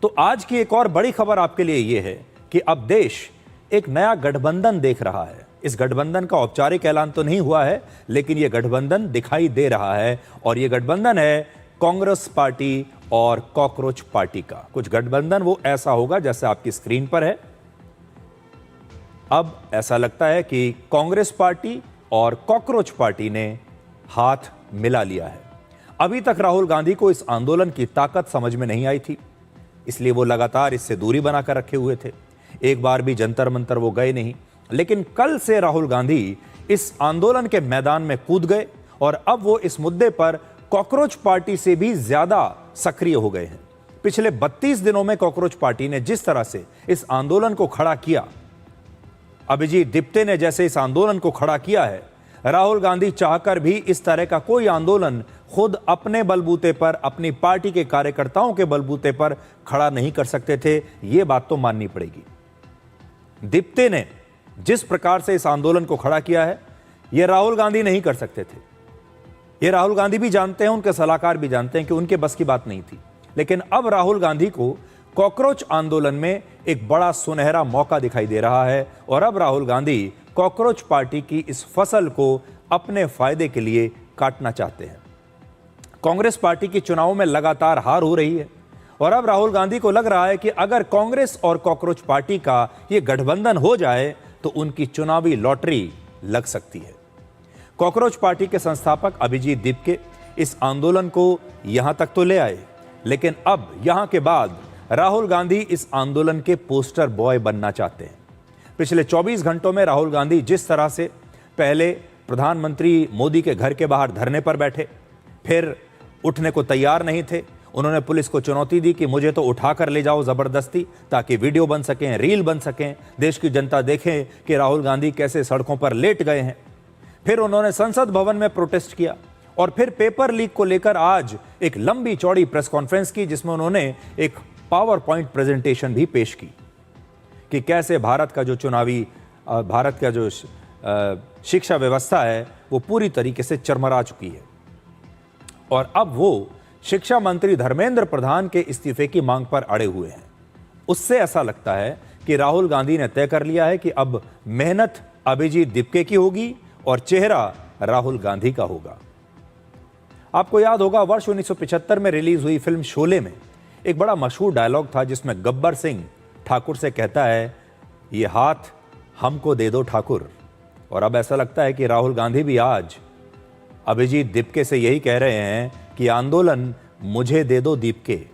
तो आज की एक और बड़ी खबर आपके लिए यह है कि अब देश एक नया गठबंधन देख रहा है। इस गठबंधन का औपचारिक ऐलान तो नहीं हुआ है, लेकिन यह गठबंधन दिखाई दे रहा है और यह गठबंधन है कांग्रेस पार्टी और कॉकरोच पार्टी का। कुछ गठबंधन वो ऐसा होगा जैसे आपकी स्क्रीन पर है। अब ऐसा लगता है कि कांग्रेस पार्टी और कॉकरोच पार्टी ने हाथ मिला लिया है। अभी तक राहुल गांधी को इस आंदोलन की ताकत समझ में नहीं आई थी, इसलिए वो लगातार इससे दूरी बनाकर रखे हुए थे। एक बार भी जंतर मंतर वो गए नहीं, लेकिन कल से राहुल गांधी इस आंदोलन के मैदान में कूद गए और अब वो इस मुद्दे पर कॉकरोच पार्टी से भी ज्यादा सक्रिय हो गए हैं। पिछले 32 दिनों में कॉकरोच पार्टी ने जिस तरह से इस आंदोलन को खड़ा किया, अभिजीत दिप्ते ने जैसे इस आंदोलन को खड़ा किया है, राहुल गांधी चाहकर भी इस तरह का कोई आंदोलन खुद अपने बलबूते पर, अपनी पार्टी के कार्यकर्ताओं के बलबूते पर खड़ा नहीं कर सकते थे। यह बात तो माननी पड़ेगी। दिप्ते ने जिस प्रकार से इस आंदोलन को खड़ा किया है, यह राहुल गांधी नहीं कर सकते थे। यह राहुल गांधी भी जानते हैं, उनके सलाहकार भी जानते हैं कि उनके बस की बात नहीं थी। लेकिन अब राहुल गांधी को कॉकरोच आंदोलन में एक बड़ा सुनहरा मौका दिखाई दे रहा है और अब राहुल गांधी कॉकरोच पार्टी की इस फसल को अपने फायदे के लिए काटना चाहते हैं। कांग्रेस पार्टी की चुनावों में लगातार हार हो रही है और अब राहुल गांधी को लग रहा है कि अगर कांग्रेस और कॉकरोच पार्टी का यह गठबंधन हो जाए तो उनकी चुनावी लॉटरी लग सकती है। कॉकरोच पार्टी के संस्थापक अभिजीत दिप्ते इस आंदोलन को यहां तक तो ले आए, लेकिन अब यहां के बाद राहुल गांधी इस आंदोलन के पोस्टर बॉय बनना चाहते हैं। पिछले 24 घंटों में राहुल गांधी जिस तरह से पहले प्रधानमंत्री मोदी के घर के बाहर धरने पर बैठे, फिर उठने को तैयार नहीं थे, उन्होंने पुलिस को चुनौती दी कि मुझे तो उठा कर ले जाओ जबरदस्ती, ताकि वीडियो बन सकें, रील बन सकें, देश की जनता देखें कि राहुल गांधी कैसे सड़कों पर लेट गए हैं। फिर उन्होंने संसद भवन में प्रोटेस्ट किया और फिर पेपर लीक को लेकर आज एक लंबी चौड़ी प्रेस कॉन्फ्रेंस की, जिसमें उन्होंने एक पावर पॉइंट प्रेजेंटेशन भी पेश की कि कैसे भारत का जो शिक्षा व्यवस्था है वो पूरी तरीके से चरमरा चुकी है। और अब वो शिक्षा मंत्री धर्मेंद्र प्रधान के इस्तीफे की मांग पर अड़े हुए हैं। उससे ऐसा लगता है कि राहुल गांधी ने तय कर लिया है कि अब मेहनत अभिजीत दिप्ते की होगी और चेहरा राहुल गांधी का होगा। आपको याद होगा, वर्ष 1975 में रिलीज हुई फिल्म शोले में एक बड़ा मशहूर डायलॉग था, जिसमें गब्बर सिंह ठाकुर से कहता है, ये हाथ हमको दे दो ठाकुर। और अब ऐसा लगता है कि राहुल गांधी भी आज अभिजीत दिप्ते से यही कह रहे हैं कि आंदोलन मुझे दे दो दिप्ते।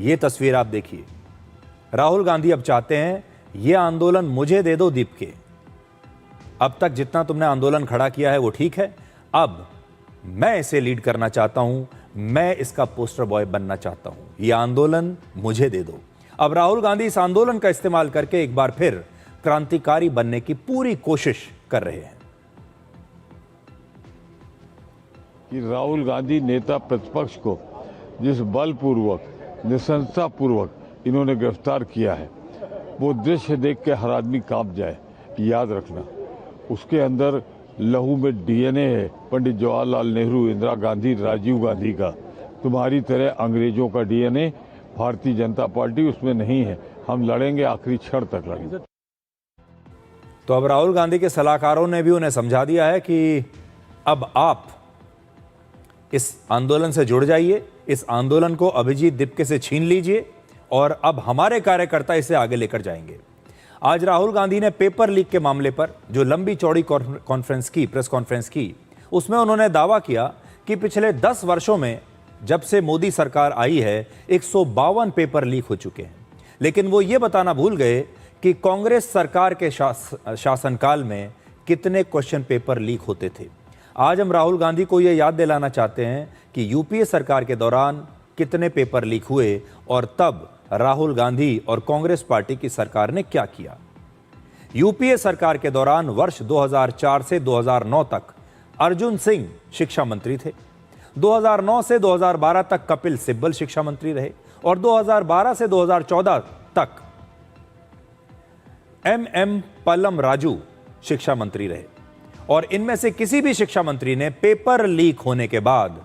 ये तस्वीर आप देखिए, राहुल गांधी अब चाहते हैं ये आंदोलन मुझे दे दो दिप्ते। अब तक जितना तुमने आंदोलन खड़ा किया है वो ठीक है, अब मैं इसे लीड करना चाहता हूं, मैं इसका पोस्टर बॉय बनना चाहता हूं, ये आंदोलन मुझे दे दो। अब राहुल गांधी इस आंदोलन का इस्तेमाल करके एक बार फिर क्रांतिकारी बनने की पूरी कोशिश कर रहे हैं। कि राहुल गांधी नेता प्रतिपक्ष को जिस बलपूर्वक, निशंसतापूर्वक इन्होंने गिरफ्तार किया है, वो दृश्य देख के हर आदमी कांप जाए। याद रखना, उसके अंदर लहू में डीएनए है पंडित जवाहरलाल नेहरू, इंदिरा गांधी, राजीव गांधी का। तुम्हारी तरह अंग्रेजों का डीएनए भारतीय जनता पार्टी उसमें नहीं है। हम लड़ेंगे, आखिरी क्षण तक लड़ेंगे। तो अब राहुल गांधी के सलाहकारों ने भी उन्हें समझा दिया है कि अब आप इस आंदोलन से जुड़ जाइए, इस आंदोलन को अभिजीत दिप्ते से छीन लीजिए और अब हमारे कार्यकर्ता इसे आगे लेकर जाएंगे। आज राहुल गांधी ने पेपर लीक के मामले पर जो लंबी चौड़ी प्रेस कॉन्फ्रेंस की, उसमें उन्होंने दावा किया कि पिछले 10 वर्षों में जब से मोदी सरकार आई है 152 पेपर लीक हो चुके हैं। लेकिन वो ये बताना भूल गए कि कांग्रेस सरकार के शासनकाल में कितने क्वेश्चन पेपर लीक होते थे। आज हम राहुल गांधी को ये याद दिलाना चाहते हैं कि यूपीए सरकार के दौरान कितने पेपर लीक हुए और तब राहुल गांधी और कांग्रेस पार्टी की सरकार ने क्या किया। यूपीए सरकार के दौरान वर्ष 2004 से 2009 तक अर्जुन सिंह शिक्षा मंत्री थे, 2009 से 2012 तक कपिल सिब्बल शिक्षा मंत्री रहे और 2012 से 2014 तक एम पल्लम राजू शिक्षा मंत्री रहे। और इनमें से किसी भी शिक्षा मंत्री ने पेपर लीक होने के बाद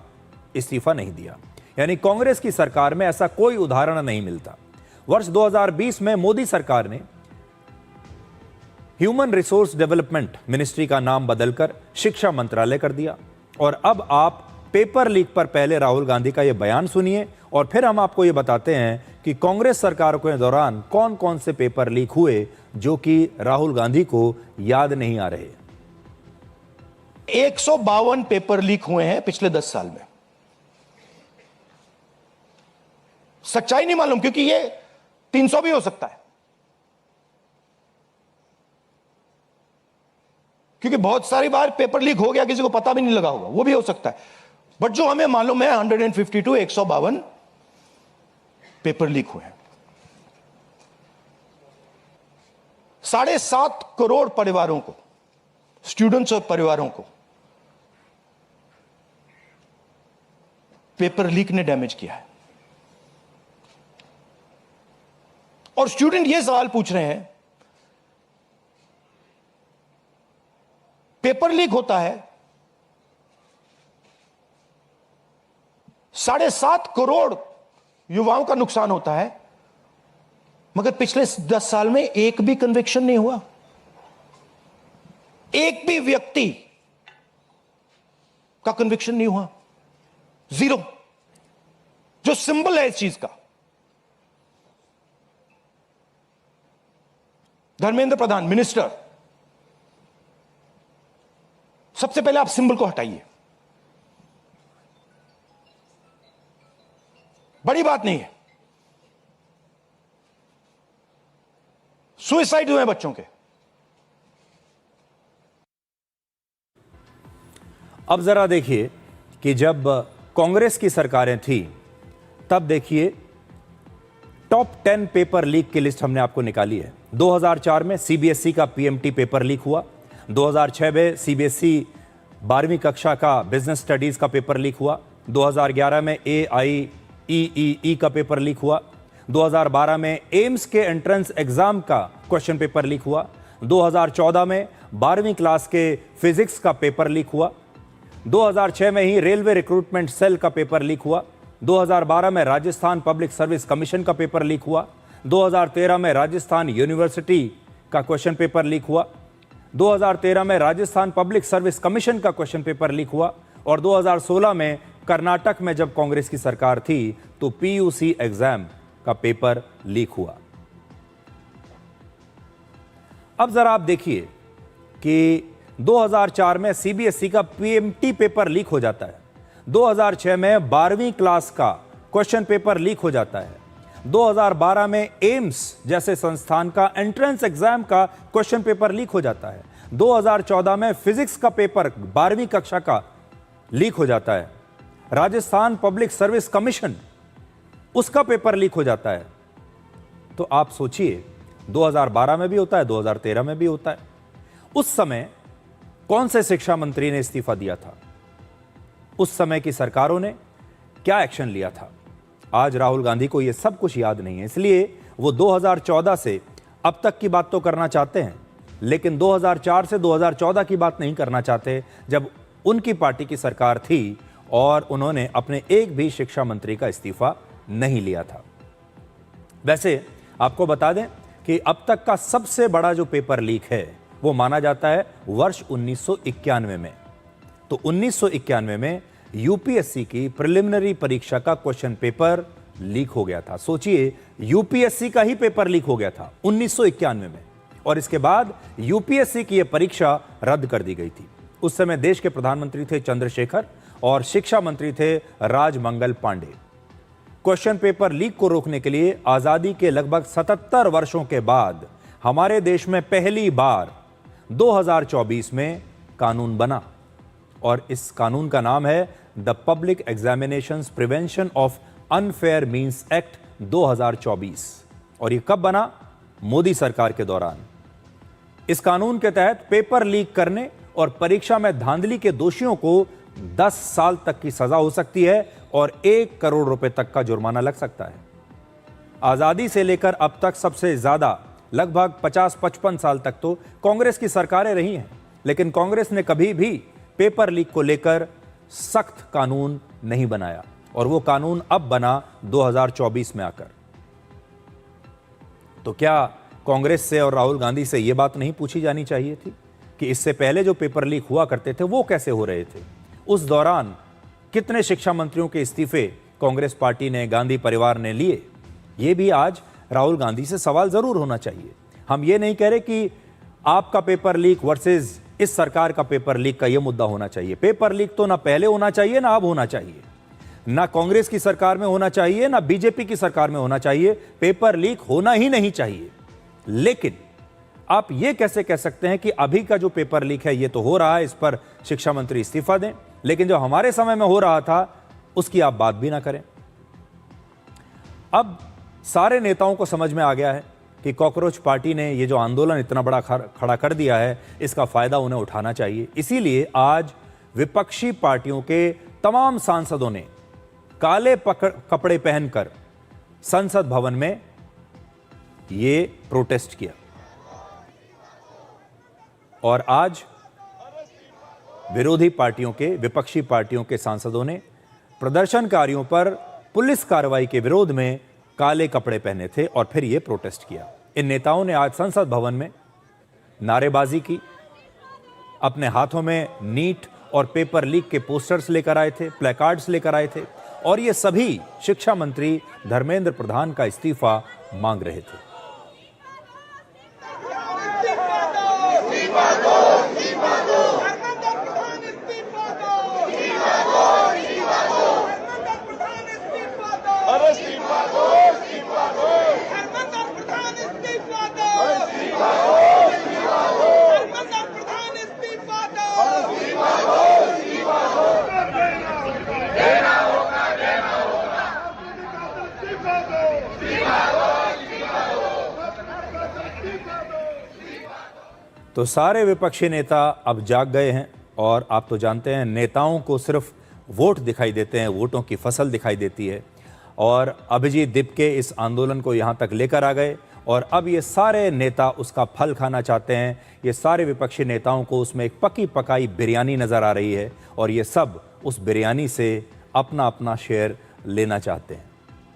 इस्तीफा नहीं दिया। यानी कांग्रेस की सरकार में ऐसा कोई उदाहरण नहीं मिलता। वर्ष 2020 में मोदी सरकार ने ह्यूमन रिसोर्स डेवलपमेंट मिनिस्ट्री का नाम बदलकर शिक्षा मंत्रालय कर दिया। और अब आप पेपर लीक पर पहले राहुल गांधी का यह बयान सुनिए और फिर हम आपको यह बताते हैं कि कांग्रेस सरकार के दौरान कौन कौन से पेपर लीक हुए जो कि राहुल गांधी को याद नहीं आ रहे। 152 पेपर लीक हुए हैं पिछले 10 साल में। सच्चाई नहीं मालूम, क्योंकि ये 300 भी हो सकता है, क्योंकि बहुत सारी बार पेपर लीक हो गया, किसी को पता भी नहीं लगा होगा, वो भी हो सकता है। बट जो हमें मालूम है 152 152 पेपर लीक हुए हैं। 7.5 करोड़ परिवारों को, स्टूडेंट्स और परिवारों को पेपर लीक ने डैमेज किया है। और स्टूडेंट ये सवाल पूछ रहे हैं, पेपर लीक होता है, 7.5 करोड़ युवाओं का नुकसान होता है, मगर पिछले 10 साल में एक भी कन्विक्शन नहीं हुआ, एक भी व्यक्ति का कन्विक्शन नहीं हुआ, 0। जो सिंबल है इस चीज का, धर्मेंद्र प्रधान मिनिस्टर, सबसे पहले आप सिंबल को हटाइए। बड़ी बात नहीं है। सुसाइड हुए बच्चों के। अब जरा देखिए कि जब कांग्रेस की सरकारें थी तब देखिए टॉप 10 पेपर लीक की लिस्ट हमने आपको निकाली है। 2004 में सीबीएसई का पीएमटी पेपर लीक हुआ। 2006 में सीबीएसई 12वीं कक्षा का बिजनेस स्टडीज का पेपर लीक हुआ। 2011 में AIEEE का पेपर लीक हुआ। 2012 में एम्स के एंट्रेंस एग्जाम का क्वेश्चन पेपर लीक हुआ। 2014 में 12वीं क्लास के फिजिक्स का पेपर लीक हुआ। 2006 में ही रेलवे रिक्रूटमेंट सेल का पेपर लीक हुआ। 2012 में राजस्थान पब्लिक सर्विस कमीशन का पेपर लीक हुआ। 2013 में राजस्थान यूनिवर्सिटी का क्वेश्चन पेपर लीक हुआ। 2013 में राजस्थान पब्लिक सर्विस कमीशन का क्वेश्चन पेपर लीक हुआ। और 2016 में कर्नाटक में जब कांग्रेस की सरकार थी तो पीयूसी एग्जाम का पेपर लीक हुआ। अब जरा आप देखिए कि 2004 में सीबीएसई का पीएमटी पेपर लीक हो जाता है। 2006 में 12वीं क्लास का क्वेश्चन पेपर लीक हो जाता है। 2012 में एम्स जैसे संस्थान का एंट्रेंस एग्जाम का क्वेश्चन पेपर लीक हो जाता है। 2014 में फिजिक्स का पेपर 12वीं कक्षा का लीक हो जाता है। राजस्थान पब्लिक सर्विस कमीशन उसका पेपर लीक हो जाता है। तो आप सोचिए 2012 में भी होता है, 2013 में भी होता है। उस समय कौन से शिक्षा मंत्री ने इस्तीफा दिया था? उस समय की सरकारों ने क्या एक्शन लिया था? आज राहुल गांधी को यह सब कुछ याद नहीं है, इसलिए वो 2014 से अब तक की बात तो करना चाहते हैं, लेकिन 2004 से 2014 की बात नहीं करना चाहते, जब उनकी पार्टी की सरकार थी और उन्होंने अपने एक भी शिक्षा मंत्री का इस्तीफा नहीं लिया था। वैसे आपको बता दें कि अब तक का सबसे बड़ा जो पेपर लीक है वो माना जाता है वर्ष 1991 में। तो 1991 में यूपीएससी की प्रिलिमिनरी परीक्षा का क्वेश्चन पेपर लीक हो गया था। सोचिए, यूपीएससी का ही पेपर लीक हो गया था 1991 में, और इसके बाद यूपीएससी की यह परीक्षा रद्द कर दी गई थी। उस समय देश के प्रधानमंत्री थे चंद्रशेखर और शिक्षा मंत्री थे Rajmangal Pandey. Question paper leak को रोकने के लिए आजादी के लगभग 77 वर्षों के बाद हमारे देश में पहली बार 2024 में कानून बना, और इस कानून का नाम है the public examinations prevention of unfair means act 2024। और ये कब बना? मोदी सरकार के दौरान। इस कानून के तहत पेपर लीक करने और परीक्षा में धांधली के दोषियों को 10 साल तक की सजा हो सकती है और 1 करोड़ रुपए तक का जुर्माना लग सकता है। आजादी से लेकर अब तक सबसे ज्यादा लगभग 50-55 साल तक तो कांग्रेस की सरकारें रही हैं, लेकिन कांग्रेस ने कभी भी पेपर लीक को लेकर सख्त कानून नहीं बनाया। और वो कानून अब बना 2024 में आकर। तो क्या कांग्रेस से और राहुल गांधी से यह बात नहीं पूछी जानी चाहिए थी कि इससे पहले जो पेपर लीक हुआ करते थे वो कैसे हो रहे थे? उस दौरान कितने शिक्षा मंत्रियों के इस्तीफे कांग्रेस पार्टी ने, गांधी परिवार ने लिए? ये भी आज राहुल गांधी से सवाल जरूर होना चाहिए। हम ये नहीं कह रहे कि आपका पेपर लीक वर्सेस इस सरकार का पेपर लीक का यह मुद्दा होना चाहिए। पेपर लीक तो ना पहले होना चाहिए ना अब होना चाहिए, ना कांग्रेस की सरकार में होना चाहिए ना बीजेपी की सरकार में होना चाहिए। पेपर लीक होना ही नहीं चाहिए। लेकिन आप यह कैसे कह सकते हैं कि अभी का जो पेपर लीक है ये तो हो रहा है, इस पर शिक्षा मंत्री इस्तीफा दें, लेकिन जो हमारे समय में हो रहा था उसकी आप बात भी ना करें? अब सारे नेताओं को समझ में आ गया है कि कॉकरोच पार्टी ने ये जो आंदोलन इतना बड़ा खड़ा कर दिया है, इसका फायदा उन्हें उठाना चाहिए। इसीलिए आज विपक्षी पार्टियों के तमाम सांसदों ने काले कपड़े पहनकर संसद भवन में ये प्रोटेस्ट किया। और आज विरोधी पार्टियों के, विपक्षी पार्टियों के सांसदों ने प्रदर्शनकारियों पर पुलिस कार्रवाई के विरोध में काले कपड़े पहने थे और फिर यह प्रोटेस्ट किया। इन नेताओं ने आज संसद भवन में नारेबाजी की, अपने हाथों में नीट और पेपर लीक के पोस्टर्स लेकर आए थे, प्लेकार्ड्स लेकर आए थे, और ये सभी शिक्षा मंत्री धर्मेंद्र प्रधान का इस्तीफा मांग रहे थे। तो सारे विपक्षी नेता अब जाग गए हैं और आप तो जानते हैं नेताओं को सिर्फ वोट दिखाई देते हैं, वोटों की फसल दिखाई देती है। और अभिजीत दीपके इस आंदोलन को यहाँ तक लेकर आ गए और अब ये सारे नेता उसका फल खाना चाहते हैं। ये सारे विपक्षी नेताओं को उसमें एक पकी पकाई बिरयानी नज़र आ रही है और ये सब उस बिरयानी से अपना अपना शेयर लेना चाहते हैं।